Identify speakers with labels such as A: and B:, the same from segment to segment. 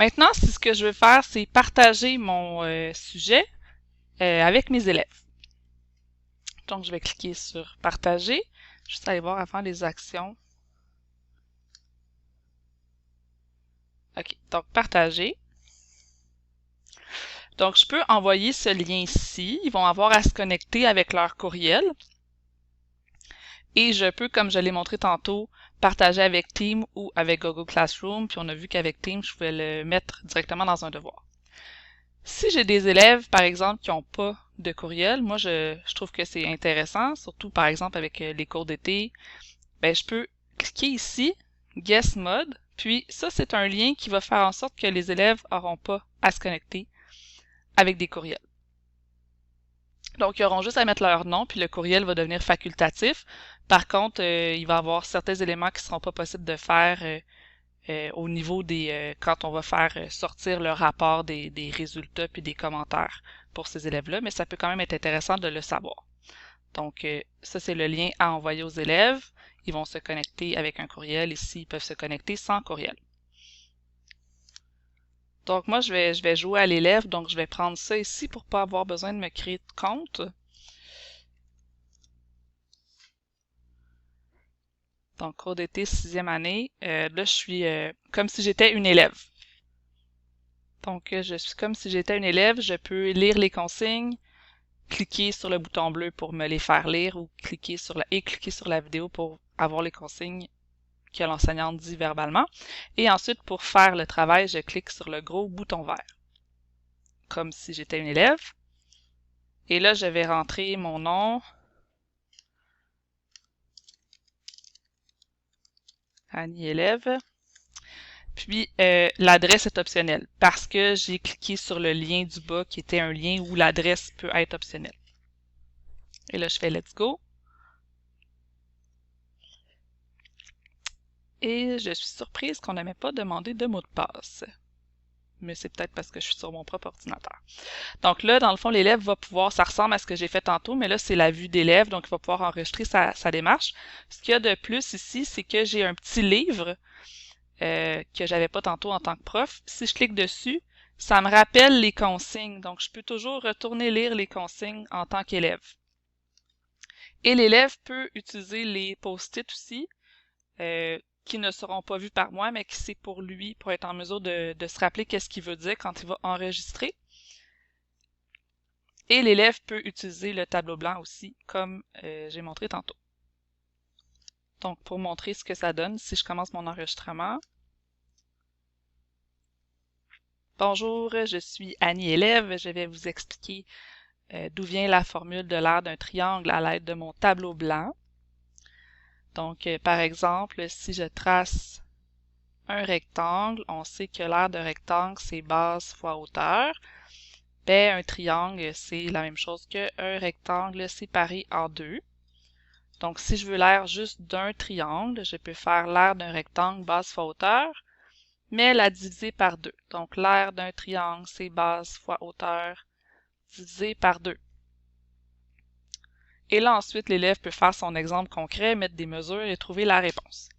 A: Maintenant, si ce que je veux faire, c'est partager mon sujet avec mes élèves. Donc, je vais cliquer sur partager. Juste aller voir avant les actions. OK, donc partager. Donc, je peux envoyer ce lien-ci. Ils vont avoir à se connecter avec leur courriel. Et je peux, comme je l'ai montré tantôt, partager avec Team ou avec Google Classroom. Puis on a vu qu'avec Team, je pouvais le mettre directement dans un devoir. Si j'ai des élèves, par exemple, qui n'ont pas de courriel, moi, je trouve que c'est intéressant, surtout, par exemple, avec les cours d'été. Ben, je peux cliquer ici, Guest Mode, puis ça, c'est un lien qui va faire en sorte que les élèves n'auront pas à se connecter avec des courriels. Donc, ils auront juste à mettre leur nom, puis le courriel va devenir facultatif. Par contre, il va y avoir certains éléments qui ne seront pas possibles de faire au niveau des quand on va faire sortir le rapport des résultats puis des commentaires pour ces élèves-là, mais ça peut quand même être intéressant de le savoir. Donc, ça, c'est le lien à envoyer aux élèves. Ils vont se connecter avec un courriel. Ici, ils peuvent se connecter sans courriel. Donc, moi, je vais jouer à l'élève. Donc, je vais prendre ça ici pour pas avoir besoin de me créer de compte. Donc, cours d'été, 6e année. Là, je suis comme si j'étais une élève. Donc, je suis comme si j'étais une élève. Je peux lire les consignes, cliquer sur le bouton bleu pour me les faire lire ou cliquer sur la vidéo pour avoir les consignes que l'enseignante dit verbalement. Et ensuite, pour faire le travail, je clique sur le gros bouton vert, comme si j'étais une élève. Et là, je vais rentrer mon nom, Annie élève. Puis, l'adresse est optionnelle parce que j'ai cliqué sur le lien du bas qui était un lien où l'adresse peut être optionnelle. Et là, je fais Let's go. Et je suis surprise qu'on n'avait pas demandé de mot de passe. Mais c'est peut-être parce que je suis sur mon propre ordinateur. Donc là, dans le fond, l'élève va pouvoir, ça ressemble à ce que j'ai fait tantôt, mais là, c'est la vue d'élève, donc il va pouvoir enregistrer sa démarche. Ce qu'il y a de plus ici, c'est que j'ai un petit livre que j'avais pas tantôt en tant que prof. Si je clique dessus, ça me rappelle les consignes. Donc, je peux toujours retourner lire les consignes en tant qu'élève. Et l'élève peut utiliser les post-it aussi, qui ne seront pas vus par moi, mais qui c'est pour lui, pour être en mesure de se rappeler qu'est-ce qu'il veut dire quand il va enregistrer. Et l'élève peut utiliser le tableau blanc aussi, comme j'ai montré tantôt. Donc, pour montrer ce que ça donne, si je commence mon enregistrement. Bonjour, je suis Annie élève. Je vais vous expliquer d'où vient la formule de l'aire d'un triangle à l'aide de mon tableau blanc. Donc, par exemple, si je trace un rectangle, on sait que l'aire de rectangle, c'est base fois hauteur. Ben, un triangle, c'est la même chose qu'un rectangle séparé en deux. Donc, si je veux l'aire juste d'un triangle, je peux faire l'aire d'un rectangle base fois hauteur, mais la diviser par deux. Donc, l'aire d'un triangle, c'est base fois hauteur divisé par deux. Et là, ensuite, l'élève peut faire son exemple concret, mettre des mesures et trouver la réponse.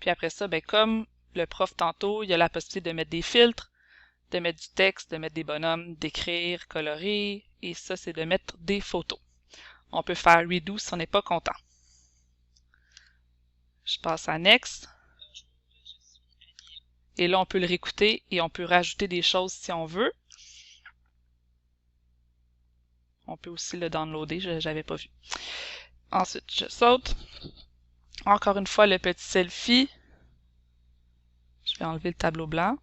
A: Puis après ça, ben, comme le prof tantôt, il y a la possibilité de mettre des filtres, de mettre du texte, de mettre des bonhommes, d'écrire, colorer, et ça, c'est de mettre des photos. On peut faire redo si on n'est pas content. Je passe à Next. Et là, on peut le réécouter et on peut rajouter des choses si on veut. On peut aussi le downloader, je n'avais pas vu. Ensuite, je saute. Encore une fois, le petit selfie. Je vais enlever le tableau blanc.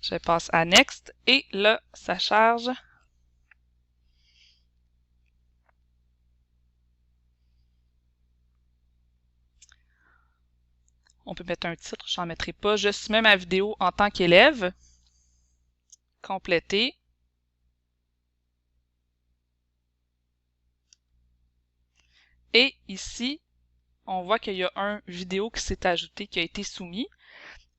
A: Je passe à Next et là, ça charge. On peut mettre un titre, j'en mettrai pas. Je soumets ma vidéo en tant qu'élève. Compléter. Et ici, on voit qu'il y a un vidéo qui s'est ajouté, qui a été soumis.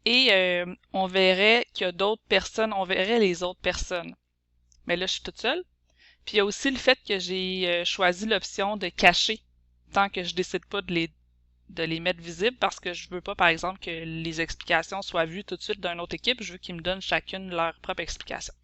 A: Et on verrait qu'il y a d'autres personnes, on verrait les autres personnes. Mais là, je suis toute seule. Puis il y a aussi le fait que j'ai choisi l'option de cacher tant que je décide pas de de les mettre visibles parce que je veux pas, par exemple, que les explications soient vues tout de suite d'une autre équipe. Je veux qu'ils me donnent chacune leur propre explication.